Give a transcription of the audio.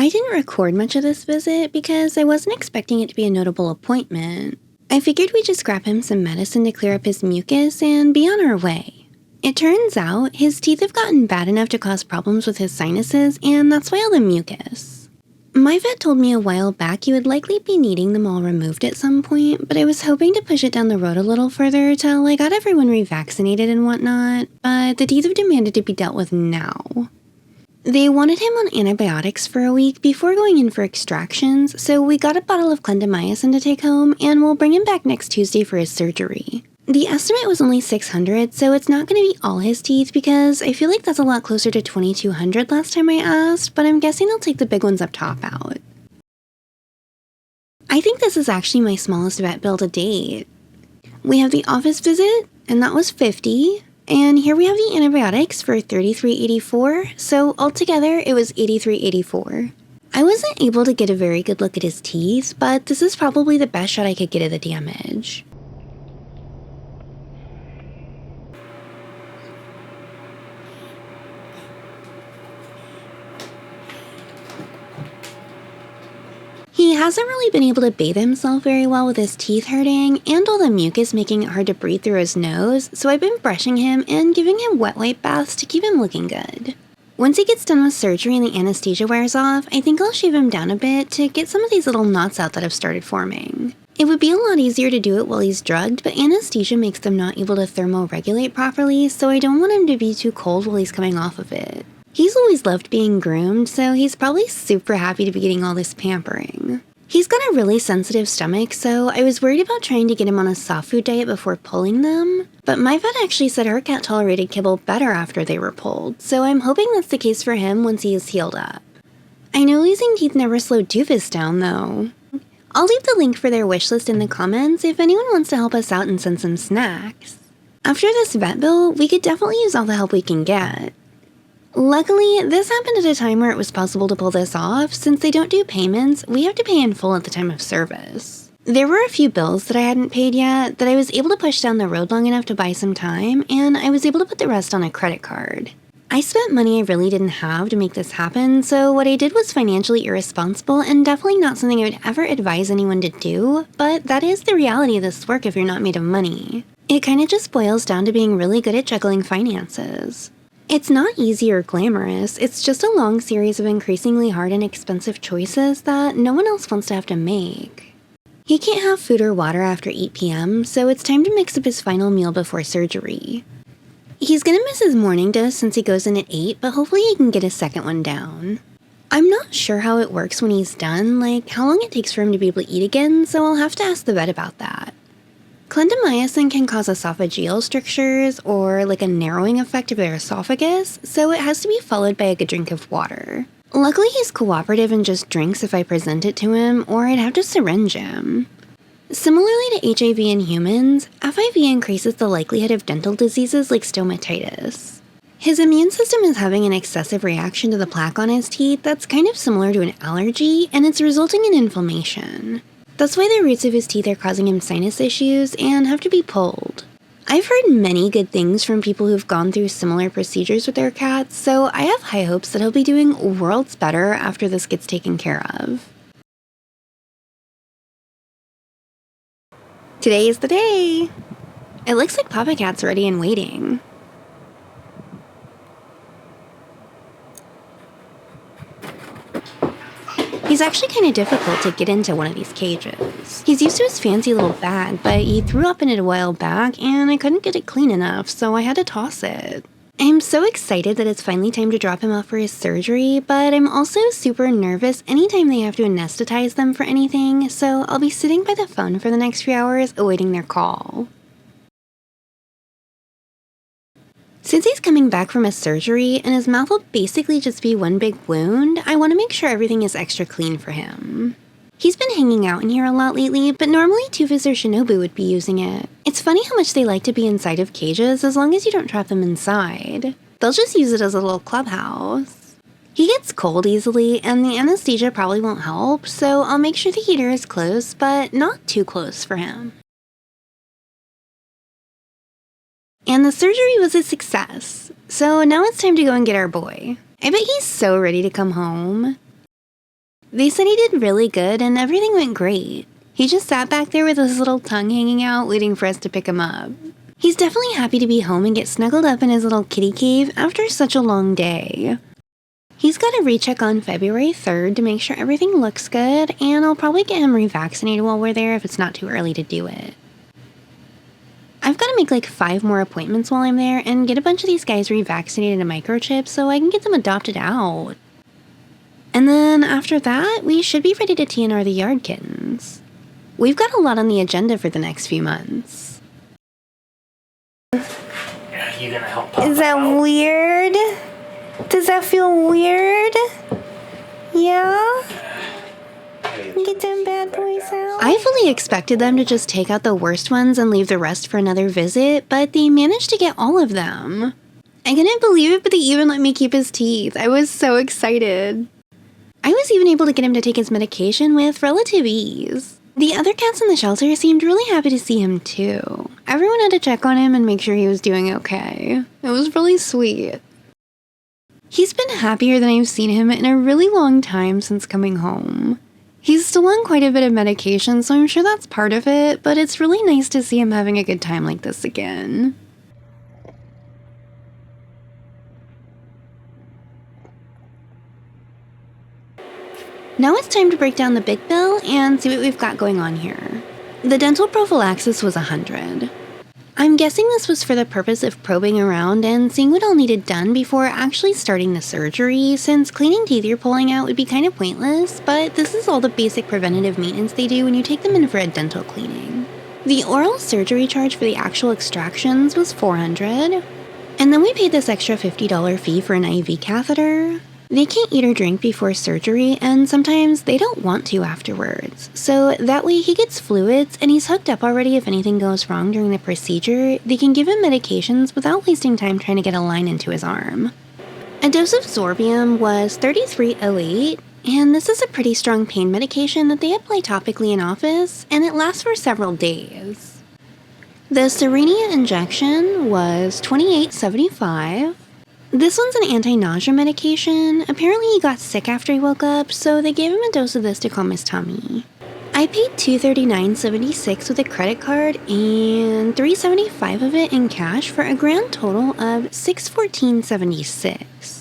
I didn't record much of this visit because I wasn't expecting it to be a notable appointment. I figured we'd just grab him some medicine to clear up his mucus and be on our way. It turns out his teeth have gotten bad enough to cause problems with his sinuses, and that's why all the mucus. My vet told me a while back he would likely be needing them all removed at some point, but I was hoping to push it down the road a little further till I got everyone revaccinated and whatnot, but the teeth have demanded to be dealt with now. They wanted him on antibiotics for a week before going in for extractions, so we got a bottle of clindamycin to take home, and we'll bring him back next Tuesday for his surgery. The estimate was only $600, so it's not going to be all his teeth because I feel like that's a lot closer to $2,200 last time I asked, but I'm guessing they'll take the big ones up top out. I think this is actually my smallest vet bill to date. We have the office visit, and that was $50, and here we have the antibiotics for $33.84, so altogether it was $83.84. I wasn't able to get a very good look at his teeth, but this is probably the best shot I could get of the damage. He hasn't really been able to bathe himself very well with his teeth hurting and all the mucus making it hard to breathe through his nose, so I've been brushing him and giving him wet wipe baths to keep him looking good. Once he gets done with surgery and the anesthesia wears off, I think I'll shave him down a bit to get some of these little knots out that have started forming. It would be a lot easier to do it while he's drugged, but anesthesia makes them not able to thermoregulate properly, so I don't want him to be too cold while he's coming off of it. He's always loved being groomed, so he's probably super happy to be getting all this pampering. He's got a really sensitive stomach, so I was worried about trying to get him on a soft food diet before pulling them, but my vet actually said her cat tolerated kibble better after they were pulled, so I'm hoping that's the case for him once he is healed up. I know losing teeth never slowed Toofus down, though. I'll leave the link for their wish list in the comments if anyone wants to help us out and send some snacks. After this vet bill, we could definitely use all the help we can get. Luckily, this happened at a time where it was possible to pull this off. Since they don't do payments, we have to pay in full at the time of service. There were a few bills that I hadn't paid yet that I was able to push down the road long enough to buy some time, and I was able to put the rest on a credit card. I spent money I really didn't have to make this happen, so what I did was financially irresponsible and definitely not something I would ever advise anyone to do, but that is the reality of this work if you're not made of money. It kinda just boils down to being really good at juggling finances. It's not easy or glamorous, it's just a long series of increasingly hard and expensive choices that no one else wants to have to make. He can't have food or water after 8 p.m., so it's time to mix up his final meal before surgery. He's gonna miss his morning dose since he goes in at 8, but hopefully he can get a second one down. I'm not sure how it works when he's done, like how long it takes for him to be able to eat again, so I'll have to ask the vet about that. Clindamycin can cause esophageal strictures or like a narrowing effect of their esophagus, so it has to be followed by a good drink of water. Luckily he's cooperative and just drinks if I present it to him, or I'd have to syringe him. Similarly to HIV in humans, FIV increases the likelihood of dental diseases like stomatitis. His immune system is having an excessive reaction to the plaque on his teeth that's kind of similar to an allergy, and it's resulting in inflammation. That's why the roots of his teeth are causing him sinus issues and have to be pulled. I've heard many good things from people who've gone through similar procedures with their cats, so I have high hopes that he'll be doing worlds better after this gets taken care of. Today is the day! It looks like Papa Cat's ready and waiting. He's actually kind of difficult to get into one of these cages. He's used to his fancy little bag, but he threw up in it a while back and I couldn't get it clean enough, so I had to toss it. I'm so excited that it's finally time to drop him off for his surgery, but I'm also super nervous anytime they have to anesthetize them for anything, so I'll be sitting by the phone for the next few hours awaiting their call. Since he's coming back from a surgery and his mouth will basically just be one big wound, I want to make sure everything is extra clean for him. He's been hanging out in here a lot lately, but normally Toofus or Shinobu would be using it. It's funny how much they like to be inside of cages as long as you don't trap them inside. They'll just use it as a little clubhouse. He gets cold easily, and the anesthesia probably won't help, so I'll make sure the heater is close, but not too close for him. And the surgery was a success, so now it's time to go and get our boy. I bet he's so ready to come home. They said he did really good and everything went great. He just sat back there with his little tongue hanging out, waiting for us to pick him up. He's definitely happy to be home and get snuggled up in his little kitty cave after such a long day. He's got a recheck on February 3rd to make sure everything looks good, and I'll probably get him revaccinated while we're there if it's not too early to do it. I've got to make like 5 more appointments while I'm there and get a bunch of these guys revaccinated and microchipped so I can get them adopted out. And then after that, we should be ready to TNR the yard kittens. We've got a lot on the agenda for the next few months. You gonna help Papa Is that out? weird? Does that feel weird? Yeah? Get them bad boys out. I fully expected them to just take out the worst ones and leave the rest for another visit, but they managed to get all of them. I couldn't believe it, but they even let me keep his teeth. I was so excited. I was even able to get him to take his medication with relative ease. The other cats in the shelter seemed really happy to see him too. Everyone had to check on him and make sure he was doing okay. It was really sweet. He's been happier than I've seen him in a really long time since coming home. He's still on quite a bit of medication, so I'm sure that's part of it, but it's really nice to see him having a good time like this again. Now it's time to break down the big bill and see what we've got going on here. The dental prophylaxis was $100. I'm guessing this was for the purpose of probing around and seeing what all needed done before actually starting the surgery, since cleaning teeth you're pulling out would be kind of pointless, but this is all the basic preventative maintenance they do when you take them in for a dental cleaning. The oral surgery charge for the actual extractions was $400, and then we paid this extra $50 fee for an IV catheter. They can't eat or drink before surgery, and sometimes they don't want to afterwards. So that way he gets fluids, and he's hooked up already if anything goes wrong during the procedure. They can give him medications without wasting time trying to get a line into his arm. A dose of Zorbium was $33.08, and this is a pretty strong pain medication that they apply topically in office, and it lasts for several days. The Serenia injection was $28.75. This one's an anti-nausea medication. Apparently he got sick after he woke up, so they gave him a dose of this to calm his tummy. I paid $239.76 with a credit card and $375 of it in cash for a grand total of $614.76.